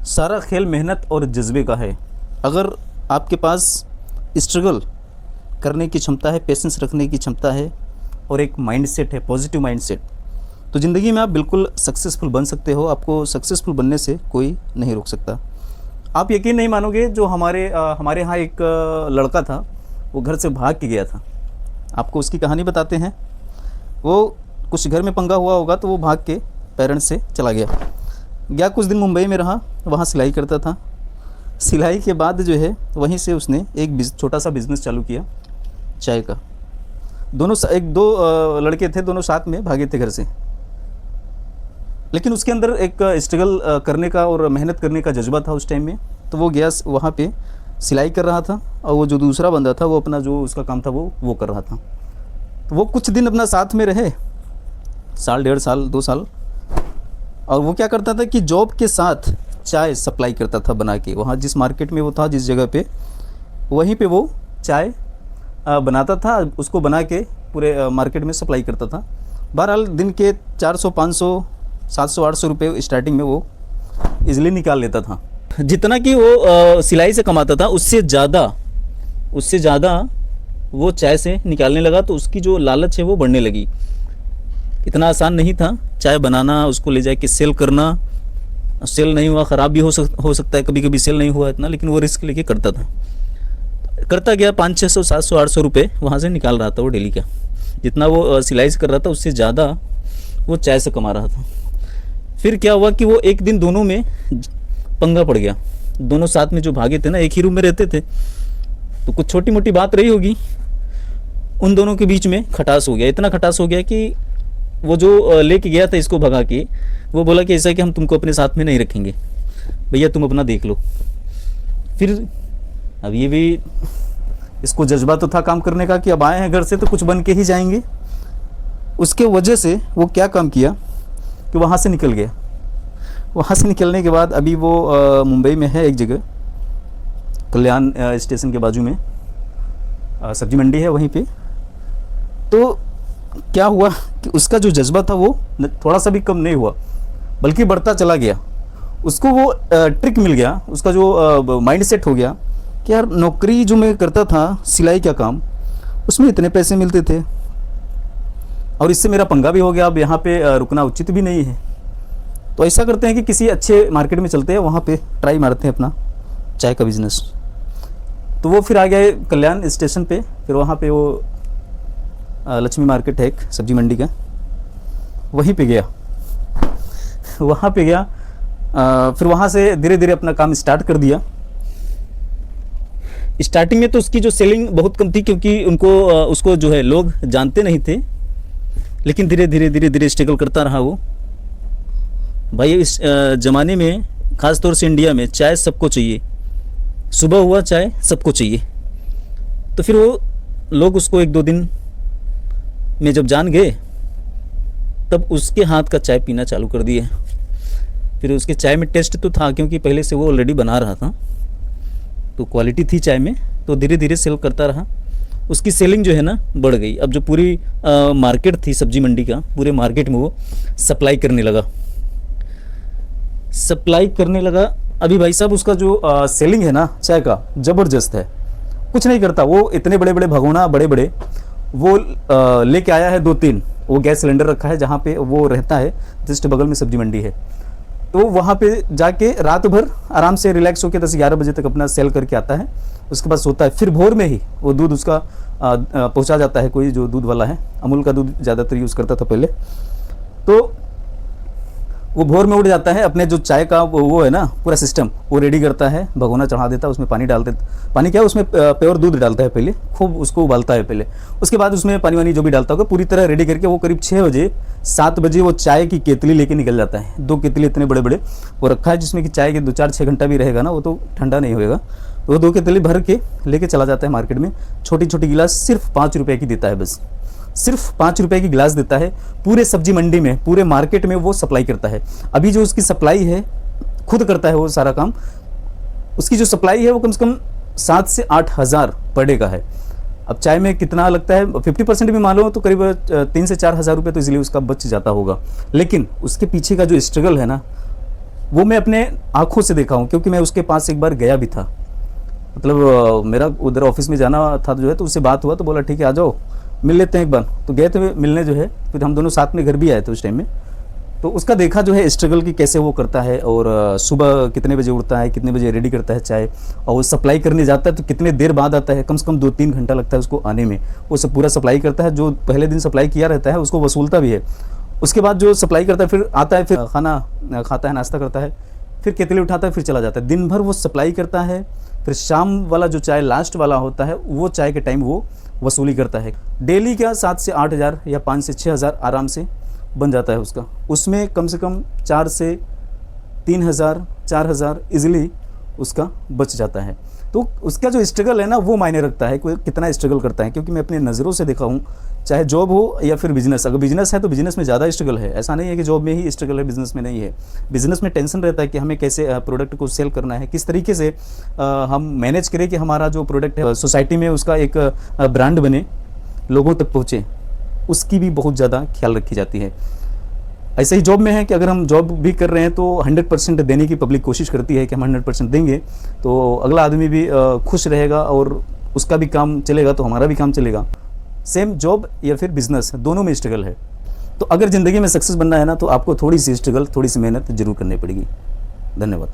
सारा खेल मेहनत और जज्बे का है। अगर आपके पास स्ट्रगल करने की क्षमता है, पेशेंस रखने की क्षमता है और एक माइंडसेट है, पॉजिटिव माइंडसेट, तो ज़िंदगी में आप बिल्कुल सक्सेसफुल बन सकते हो। आपको सक्सेसफुल बनने से कोई नहीं रोक सकता। आप यकीन नहीं मानोगे, जो हमारे यहाँ एक लड़का था, वो घर से भाग के गया था। आपको उसकी कहानी बताते हैं। वो कुछ घर में पंगा हुआ होगा तो वो भाग के पेरेंट्स से चला गया कुछ दिन मुंबई में रहा, वहाँ सिलाई करता था। सिलाई के बाद जो है वहीं से उसने एक छोटा सा बिज़नेस चालू किया चाय का। एक दो लड़के थे, दोनों साथ में भागे थे घर से, लेकिन उसके अंदर एक स्ट्रगल करने का और मेहनत करने का जज्बा था उस टाइम में। तो वो गया, वहाँ पे सिलाई कर रहा था और वो जो दूसरा बंदा था वो अपना जो उसका काम था वो कर रहा था। तो वो कुछ दिन अपना साथ में रहे, साल, 1.5 साल, 2 साल। और वो क्या करता था कि जॉब के साथ चाय सप्लाई करता था बना के। वहाँ जिस मार्केट में वो था, जिस जगह पे, वहीं पे वो चाय बनाता था, उसको बना के पूरे मार्केट में सप्लाई करता था। बहरहाल दिन के 400, 500, 700, 800 रुपये स्टार्टिंग में वो इजीली निकाल लेता था। जितना कि वो सिलाई से कमाता था उससे ज़्यादा वो चाय से निकालने लगा। तो उसकी जो लालच है वो बढ़ने लगी। इतना आसान नहीं था चाय बनाना, उसको ले जाके सेल करना। सेल नहीं हुआ, ख़राब भी हो सकता है, कभी कभी सेल नहीं हुआ इतना, लेकिन वो रिस्क लेके करता गया। 500, 600, 700, 800 रुपये वहाँ से निकाल रहा था वो डेली का। जितना वो सिलाई से कर रहा था उससे ज़्यादा वो चाय से कमा रहा था। फिर क्या हुआ कि वो एक दिन दोनों में पंगा पड़ गया। दोनों साथ में जो भागे थे ना, एक ही रूम में रहते थे, तो कुछ छोटी मोटी बात रही होगी, उन दोनों के बीच में खटास हो गया। इतना खटास हो गया कि वो जो लेके गया था इसको भगा के, वो बोला कि ऐसा कि हम तुमको अपने साथ में नहीं रखेंगे भैया, तुम अपना देख लो। फिर अब ये भी इसको जज्बा तो था काम करने का कि अब आए हैं घर से तो कुछ बन के ही जाएंगे। उसके वजह से वो क्या काम किया कि वहाँ से निकल गया। वहाँ से निकलने के बाद अभी वो मुंबई में है एक जगह, कल्याण स्टेशन के बाजू में सब्जी मंडी है वहीं पे। तो क्या हुआ कि उसका जो जज्बा था वो थोड़ा सा भी कम नहीं हुआ, बल्कि बढ़ता चला गया। उसको वो ट्रिक मिल गया, उसका जो माइंड सेट हो गया कि यार नौकरी जो मैं करता था, सिलाई का काम, उसमें इतने पैसे मिलते थे और इससे मेरा पंगा भी हो गया। अब यहाँ पे रुकना उचित भी नहीं है। तो ऐसा करते हैं कि किसी अच्छे मार्केट में चलते हैं, वहाँ पे ट्राई मारते हैं अपना चाय का बिज़नेस। तो वो फिर आ गए कल्याण स्टेशन पे। फिर वहाँ पे वो लक्ष्मी मार्केट है एक सब्जी मंडी का, वहीं पे गया। फिर वहाँ से धीरे धीरे अपना काम स्टार्ट कर दिया। स्टार्टिंग में तो उसकी जो सेलिंग बहुत कम थी, क्योंकि उसको जो है लोग जानते नहीं थे। लेकिन धीरे धीरे स्ट्रगल करता रहा वो। भाई इस ज़माने में, ख़ास तौर से इंडिया में, चाय सबको चाहिए। सुबह हुआ चाय सबको चाहिए। तो फिर वो लोग उसको 1-2 दिन में जब जान गए, तब उसके हाथ का चाय पीना चालू कर दिए। फिर उसके चाय में टेस्ट तो था, क्योंकि पहले से वो ऑलरेडी बना रहा था, तो क्वालिटी थी चाय में। तो धीरे धीरे सेल करता रहा। उसकी सेलिंग जो है ना बढ़ गई। अब जो पूरी मार्केट थी सब्जी मंडी का, पूरे मार्केट में वो सप्लाई करने लगा। अभी भाई साहब उसका जो सेलिंग है ना चाय का, ज़बरदस्त है। कुछ नहीं करता वो, इतने बड़े बड़े भगोना बड़े वो लेके आया है 2-3। वो गैस सिलेंडर रखा है जहाँ पे वो रहता है, जस्ट बगल में सब्जी मंडी है। तो वहाँ पे जाके रात भर आराम से रिलैक्स होकर 10-11 बजे तक अपना सेल करके आता है। उसके बाद सोता है। फिर भोर में ही वो दूध उसका पहुँचा जाता है, कोई जो दूध वाला है, अमूल का दूध ज़्यादातर यूज़ करता था पहले। तो वो भोर में उठ जाता है, अपने जो चाय का वो है ना पूरा सिस्टम वो रेडी करता है, भगोना चढ़ा देता है, उसमें पानी डालते, पानी क्या है उसमें प्योर दूध डालता है पहले, खूब उसको उबालता है पहले। उसके बाद उसमें पानी वानी जो भी डालता होगा पूरी तरह रेडी करके वो करीब 6 बजे 7 बजे वो चाय की केतली लेके निकल जाता है। 2 केतली इतने बड़े बड़े वो रखा है, जिसमें कि चाय के 2-4-6 घंटा भी रहेगा ना, वो तो ठंडा नहीं होएगा। तो वो 2 केतली भर के लेके चला जाता है मार्केट में। छोटी छोटी गिलास सिर्फ 5 रुपये की देता है, बस सिर्फ 5 रुपये की गिलास देता है। पूरे सब्जी मंडी में, पूरे मार्केट में वो सप्लाई करता है। अभी जो उसकी सप्लाई है, खुद करता है वो सारा काम। उसकी जो सप्लाई है वो कम से कम 7 से 8 हज़ार पर डे का है। अब चाय में कितना लगता है, 50% भी मान लो तो करीब 3 से 4 हज़ार रुपये तो इजीली उसका बच जाता होगा। लेकिन उसके पीछे का जो स्ट्रगल है ना, वो मैं अपने आँखों से देखा हूँ, क्योंकि मैं उसके पास एक बार गया भी था। मतलब मेरा उधर ऑफिस में जाना था जो है, तो उससे बात हुआ तो बोला ठीक है आ जाओ मिल लेते हैं एक बार। तो गए थे मिलने जो है, फिर हम दोनों साथ में घर भी आए थे उस टाइम में। तो उसका देखा जो है स्ट्रगल की कैसे वो करता है, और सुबह कितने बजे उठता है, कितने बजे रेडी करता है चाय, और वो सप्लाई करने जाता है तो कितने देर बाद आता है, कम से कम 2-3 घंटा लगता है उसको आने में। वो सब पूरा सप्लाई करता है, जो पहले दिन सप्लाई किया रहता है उसको वसूलता भी है। उसके बाद जो सप्लाई करता है फिर आता है, फिर खाना खाता है, नाश्ता करता है, फिर केतली उठाता है, फिर चला जाता है। दिन भर वो सप्लाई करता है, फिर शाम वाला जो चाय लास्ट वाला होता है वो चाय के टाइम वो वसूली करता है। डेली का 7 से 8 हज़ार या 5 से 6 हज़ार आराम से बन जाता है उसका। उसमें कम से कम 4 से 3 हज़ार 4 हज़ार ईजिली उसका बच जाता है। तो उसका जो स्ट्रगल है ना वो मायने रखता है, कोई कितना स्ट्रगल करता है, क्योंकि मैं अपनी नज़रों से देखा हूँ, चाहे जॉब हो या फिर बिजनेस। अगर बिजनेस है तो बिजनेस में ज़्यादा स्ट्रगल है, ऐसा नहीं है कि जॉब में ही स्ट्रगल है, बिजनेस में नहीं है। बिजनेस में टेंशन रहता है कि हमें कैसे प्रोडक्ट को सेल करना है, किस तरीके से हम मैनेज करें कि हमारा जो प्रोडक्ट है सोसाइटी में उसका एक ब्रांड बने, लोगों तक पहुँचे, उसकी भी बहुत ज़्यादा ख्याल रखी जाती है। ऐसे ही जॉब में है कि अगर हम जॉब भी कर रहे हैं तो 100% देने की पब्लिक कोशिश करती है कि हम 100% देंगे तो अगला आदमी भी खुश रहेगा और उसका भी काम चलेगा तो हमारा भी काम चलेगा। सेम जॉब या फिर बिजनेस, दोनों में स्ट्रगल है। तो अगर ज़िंदगी में सक्सेस बनना है ना तो आपको थोड़ी सी स्ट्रगल, थोड़ी सी मेहनत जरूर करनी पड़ेगी। धन्यवाद।